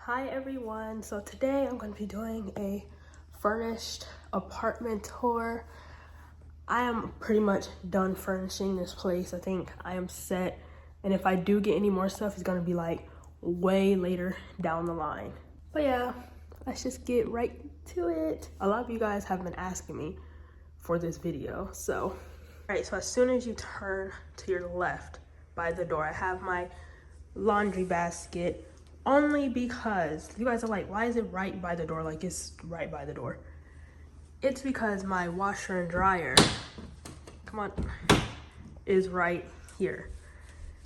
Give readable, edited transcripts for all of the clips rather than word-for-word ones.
Hi everyone, so today I'm going to be doing a furnished apartment tour. I am pretty much done furnishing this place. I think I am set, and if I do get any more stuff, it's going to be like way later down the line. But yeah, let's just get right to it. A lot of you guys have been asking me for this video, so. All right, so as soon as you turn to your left by the door, I have my laundry basket. Only because you guys are like, why is it right by the door? Like, it's right by the door. It's because my washer and dryer, come on, is right here.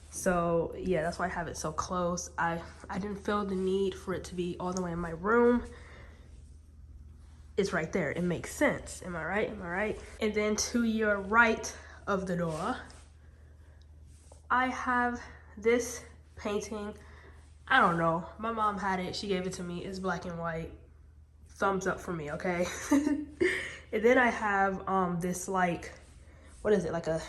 So yeah, that's why I have it so close. I didn't feel the need for it to be all the way in my room. It's right there. It makes sense. Am I right? Am I right? And then to your right of the door, I have this painting. I don't know. My mom had it. She gave it to me. It's black and white. Thumbs up for me, okay? And then I have this, like, what is it? Like a,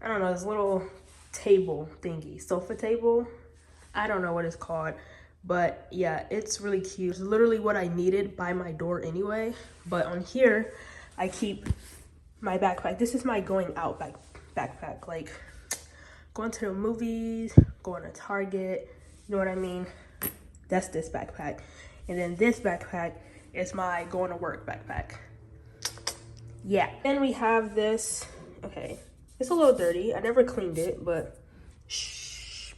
I don't know, this little table thingy. Sofa table. I don't know what it's called. But yeah, it's really cute. It's literally what I needed by my door anyway. But on here, I keep my backpack. This is my going out backpack. Like, going to the movies, going to Target. You know what I mean? That's this backpack. And then this backpack is my going to work backpack. Yeah. Then we have this. Okay. It's a little dirty. I never cleaned it, but shh.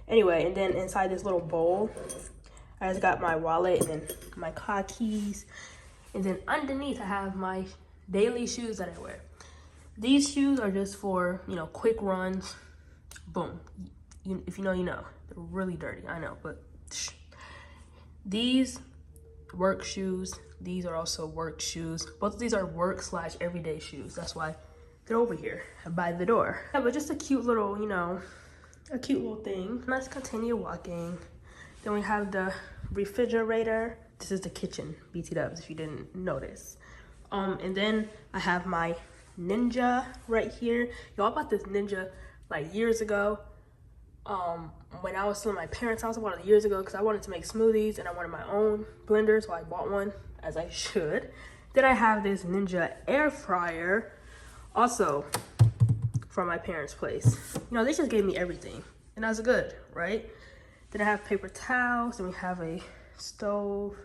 Anyway, and then inside this little bowl, I just got my wallet and then my car keys. And then underneath, I have my daily shoes that I wear. These shoes are just for, you know, quick runs. Boom. If you know, you know. They're really dirty, I know, but shh. These work shoes, these are also work shoes. Both of these are work/everyday shoes. That's why they're over here by the door. Yeah, but just a cute little, you know, a cute little thing. Let's continue walking. Then we have the refrigerator. This is the kitchen, BT dubs, if you didn't notice. And then I have my Ninja right here. Y'all bought this Ninja like years ago. When I was still in my parents' house, I bought it years ago because I wanted to make smoothies and I wanted my own blender, so I bought one, as I should. Then I have this Ninja air fryer, also from my parents' place. You know, they just gave me everything, and that's good, right? Then I have paper towels, and we have a stove,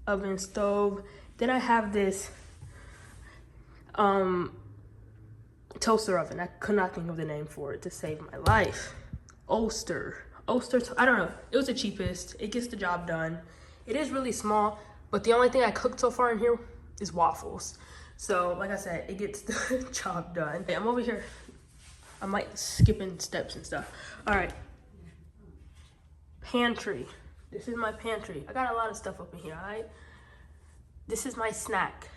oven stove. Then I have this toaster oven. I could not think of the name for it to save my life. Oster, I don't know. It was the cheapest. It gets the job done. It is really small, but the only thing I cooked so far in here is waffles. So, like I said, it gets the job done. Okay, I'm over here. I'm like skipping steps and stuff. All right. Pantry. This is my pantry. I got a lot of stuff up in here, all right? This is my snack,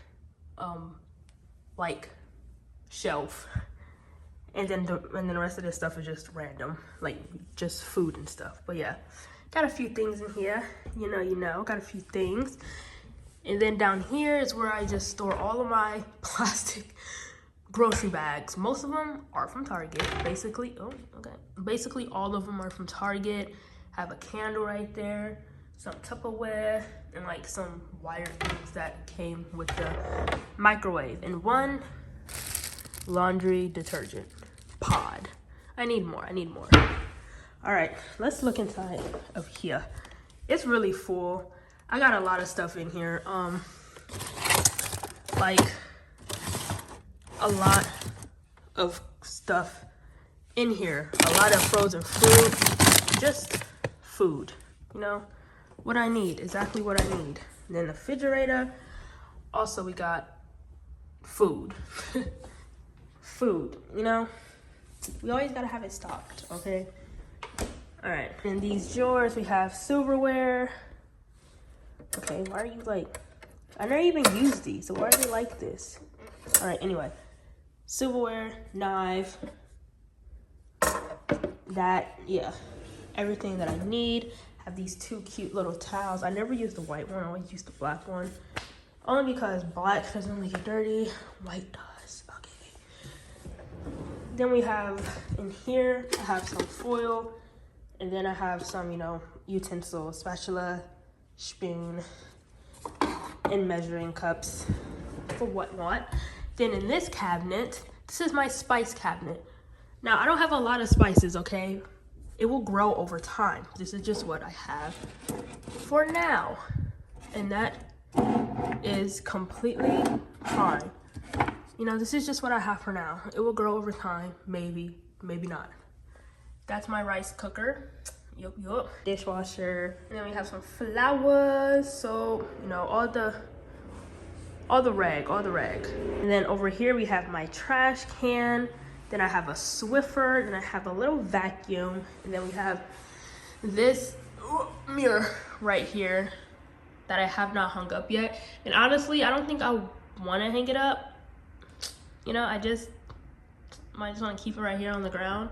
like, shelf. And then the rest of this stuff is just random, like just food and stuff. But yeah, got a few things in here. You know, got a few things. And then down here is where I just store all of my plastic grocery bags. Most of them are from Target, basically. Oh, okay. Basically, all of them are from Target. I have a candle right there, some Tupperware, and like some wire things that came with the microwave. And one laundry detergent pod. I need more. All right, let's look inside of here. It's really full. I got a lot of stuff in here. Like a lot of stuff in here. A lot of frozen food. Just food, you know? What I need, exactly what I need. And then the refrigerator. Also, we got food. Food, you know? We always gotta have it stocked, okay? All right, in these drawers, we have silverware. Okay, why are you like, I never even used these, so why are they like this? All right, anyway, silverware, knife, that, yeah, everything that I need. Have these two cute little towels. I never use the white one, I always use the black one. Only because black doesn't really get dirty, white does, okay. Then we have, in here, I have some foil And then I have some, you know, utensils, spatula, spoon, and measuring cups for whatnot. Then in this cabinet, this is my spice cabinet. Now, I don't have a lot of spices, okay? It will grow over time. This is just what I have for now. And that is completely fine. You know, this is just what I have for now. It will grow over time, maybe, maybe not. That's my rice cooker. Yup. Dishwasher. And then we have some flowers. So, you know, all the rag. And then over here we have my trash can. Then I have a Swiffer. Then I have a little vacuum. And then we have this mirror right here that I have not hung up yet. And honestly, I don't think I want to hang it up. You know, I just might just want to keep it right here on the ground.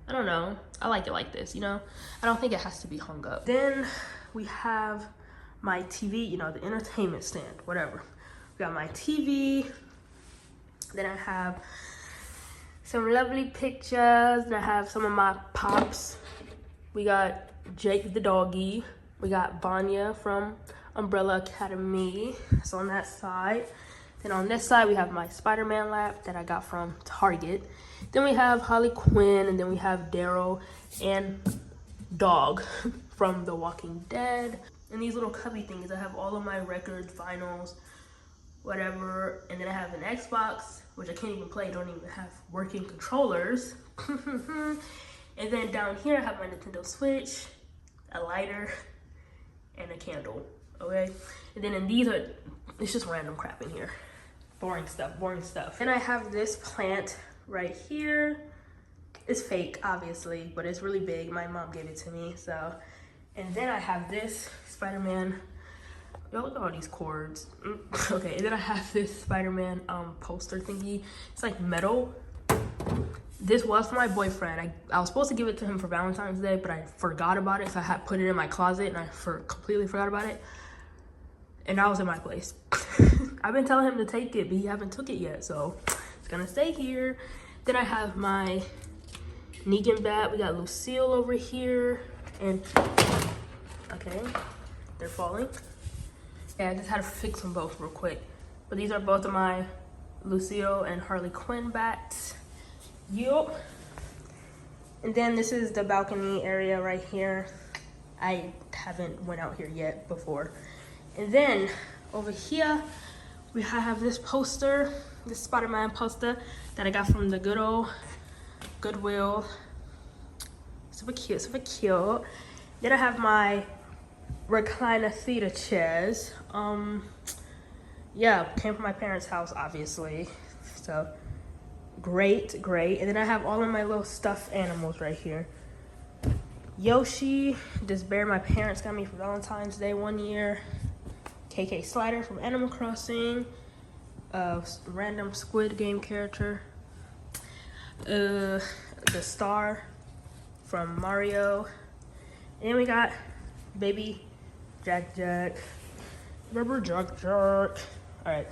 I don't know. I like it like this, you know? I don't think it has to be hung up. Then we have my TV, you know, the entertainment stand, whatever. We got my TV. Then I have some lovely pictures. Then I have some of my pops. We got Jake the doggy. We got Vanya from Umbrella Academy. That's on that side. Then on this side, we have my Spider-Man lamp that I got from Target. Then we have Harley Quinn, and then we have Daryl and Dog from The Walking Dead. And these little cubby things, I have all of my records, vinyls, whatever. And then I have an Xbox, which I can't even play, don't even have working controllers. And then down here, I have my Nintendo Switch, a lighter, and a candle, okay? And then in these are, it's just random crap in here. Boring stuff. Then I have this plant right here. It's fake, obviously, but it's really big. My mom gave it to me, so. And then I have this Spider-Man. Yo, look at all these cords. Okay, and then I have this Spider-Man poster thingy. It's like metal. This was for my boyfriend. I was supposed to give it to him for Valentine's Day, but I forgot about it, so I had put it in my closet, and I completely forgot about it. And that was in my place. I've been telling him to take it, but he haven't took it yet, so it's gonna stay here. Then I have my Negan bat. We got Lucille over here, and okay, they're falling. Yeah, I just had to fix them both real quick. But these are both of my Lucille and Harley Quinn bats. Yup. And then this is the balcony area right here. I haven't went out here yet before. And then over here, we have this poster, this Spider-Man poster that I got from the good old Goodwill. Super cute, super cute. Then I have my recliner theater chairs. Yeah, came from my parents' house, obviously. So great. And then I have all of my little stuffed animals right here. Yoshi, this bear my parents got me for Valentine's Day one year. KK Slider from Animal Crossing, random Squid Game character, the star from Mario, and we got baby Jack. Remember Jack? All right.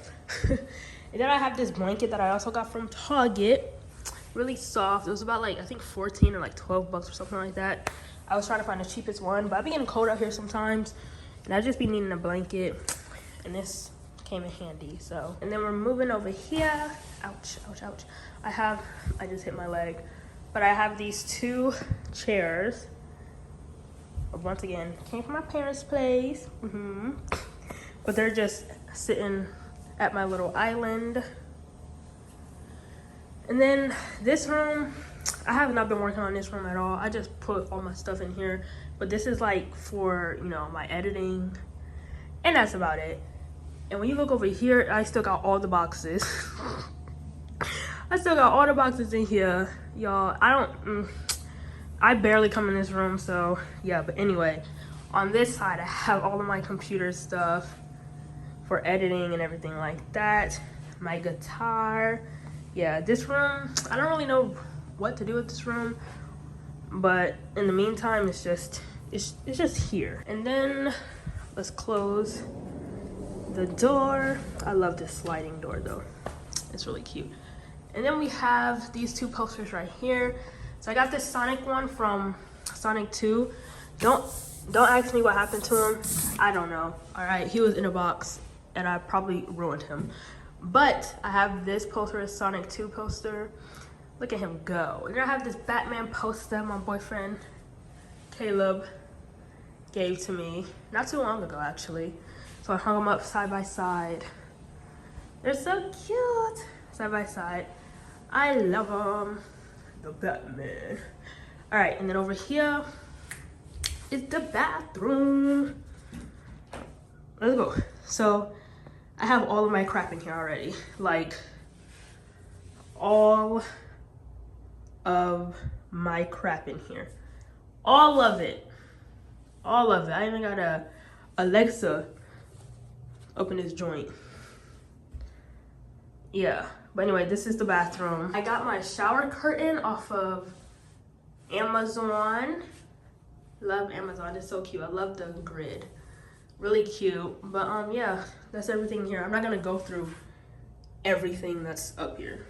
And then I have this blanket that I also got from Target, really soft. It was about like I think 14 or like 12 bucks or something like that. I was trying to find the cheapest one, but I be getting cold out here sometimes. And I just be needing a blanket, and this came in handy, so. And then we're moving over here. Ouch. I just hit my leg. But I have these two chairs. Once again, came from my parents' place. But they're just sitting at my little island. And then this room, I have not been working on this room at all. I just put all my stuff in here. But this is like for, you know, my editing. And that's about it. And when you look over here, I still got all the boxes. I still got all the boxes in here. Y'all, I barely come in this room, so yeah. But anyway, on this side, I have all of my computer stuff for editing and everything like that. My guitar. Yeah, this room, I don't really know what to do with this room. But in the meantime, it's just here. And then let's close the door. I love this sliding door though. It's really cute. And then we have these two posters right here. So I got this Sonic one from Sonic 2. Don't ask me what happened to him. I don't know. All right, he was in a box and I probably ruined him. But I have this poster, a Sonic 2 poster. Look at him go. And then I have this Batman poster my boyfriend Caleb gave to me not too long ago, actually. So I hung them up side by side. They're so cute, side by side. I love them. The Batman. All right, and then over here is the bathroom. Let's go. So I have all of my crap in here already. Like all of my crap in here. All of it. All of it. I even got a Alexa open this joint. Yeah. But anyway, this is the bathroom. I got my shower curtain off of Amazon. Love Amazon. It's so cute. I love the grid. Really cute. But yeah, that's everything here. I'm not gonna go through everything that's up here.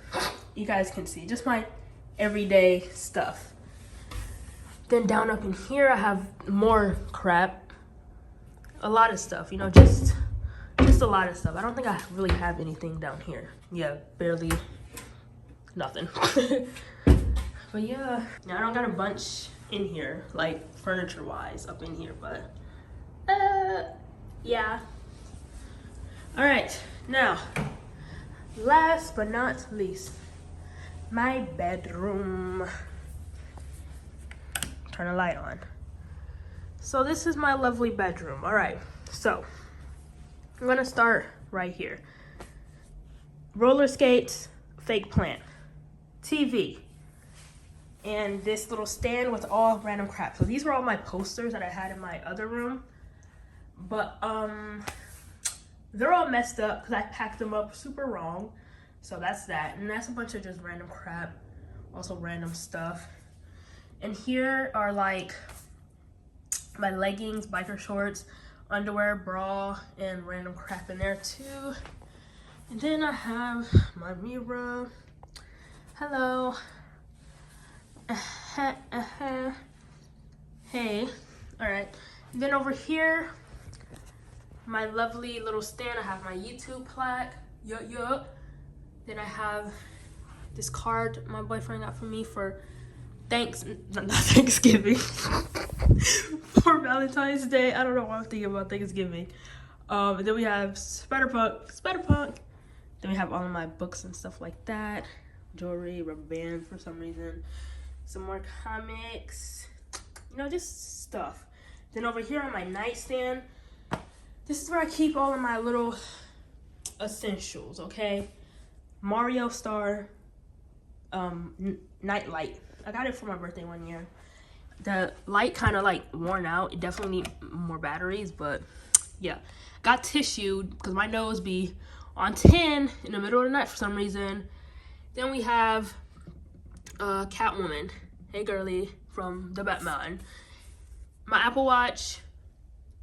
You guys can see just my everyday stuff. Then down up in here I have more crap. A lot of stuff, you know, just a lot of stuff. I don't think I really have anything down here. Yeah, barely nothing. But yeah, I don't got a bunch in here, like furniture wise up in here, but yeah. All right, now last but not least, my bedroom. Turn the light on. So this is my lovely bedroom. All right, so I'm gonna start right here. Roller skates, fake plant, TV, and this little stand with all random crap. So these were all my posters that I had in my other room, but they're all messed up because I packed them up super wrong. So that's that, and that's a bunch of just random crap, also random stuff. And here are like my leggings, biker shorts, underwear, bra, and random crap in there too. And then I have my mirror. Hello. Hey. All right. And then over here, my lovely little stand. I have my YouTube plaque. Then I have this card my boyfriend got for me for not Thanksgiving. For Valentine's Day. I don't know why I'm thinking about Thanksgiving. And then we have Spider-Punk. Then we have all of my books and stuff like that. Jewelry, rubber bands for some reason. Some more comics. You know, just stuff. Then over here on my nightstand, this is where I keep all of my little essentials, okay? Mario Star night light. I got it for my birthday one year. The light kind of like worn out. It definitely need more batteries, but yeah. Got tissue because my nose be on 10 in the middle of the night for some reason. Then we have Catwoman. Hey girly, from the Batman. My Apple Watch,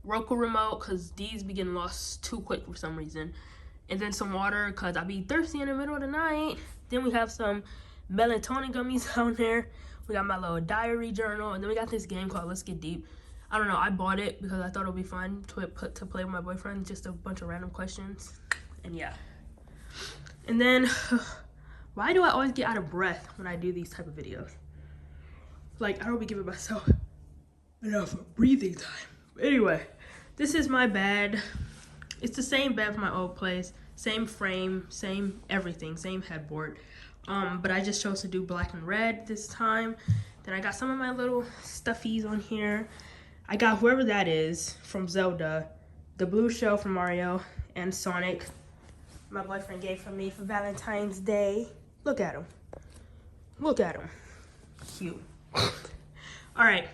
Roku remote, because these be getting lost too quick for some reason. And then some water because I be thirsty in the middle of the night. Then we have some melatonin gummies down there. We got my little diary journal, and then we got this game called Let's Get Deep. I don't know, I bought it because I thought it would be fun to play with my boyfriend, just a bunch of random questions, and yeah. And then, why do I always get out of breath when I do these type of videos? Like, I don't be giving myself enough breathing time. But anyway, this is my bed. It's the same bed from my old place, same frame, same everything, same headboard. But I just chose to do black and red this time. Then I got some of my little stuffies on here. I got whoever that is from Zelda, the blue shell from Mario, and Sonic. My boyfriend gave for me for Valentine's Day. Look at him. Look at him. Cute. All right.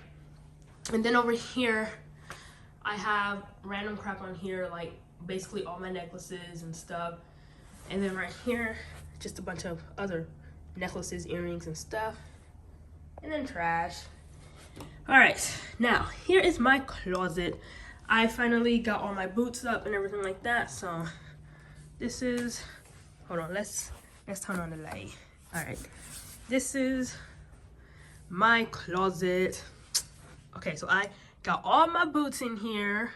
And then over here, I have random crap on here, like basically all my necklaces and stuff. And then right here, just a bunch of other necklaces, earrings, and stuff. And then trash. All right, now here is my closet. I finally got all my boots up and everything like that. So this is, hold on, let's turn on the light. All right, this is my closet. Okay, so I got all my boots in here.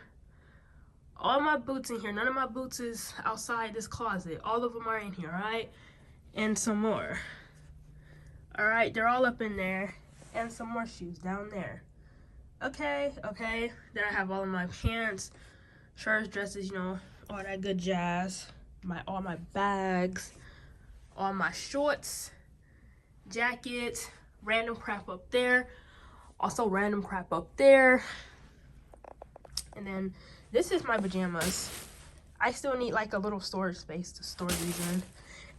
All my boots in here. None of my boots is outside this closet. All of them are in here, all right? And some more. All right, they're all up in there. And some more shoes down there. Okay. Then I have all of my pants, shirts, dresses, you know, all that good jazz. All my bags, all my shorts, jackets, random crap up there. Also random crap up there. And then this is my pajamas. I still need like a little storage space to store these in.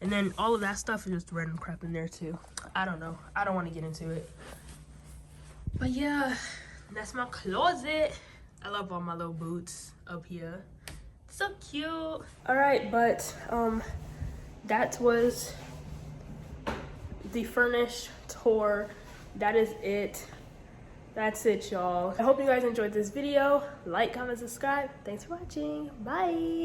And then all of that stuff is just random crap in there too. I don't know. I don't want to get into it. But yeah, that's my closet. I love all my little boots up here. So cute. All right, but that was the furnished tour. That is it. That's it, y'all. I hope you guys enjoyed this video. Like, comment, subscribe. Thanks for watching. Bye.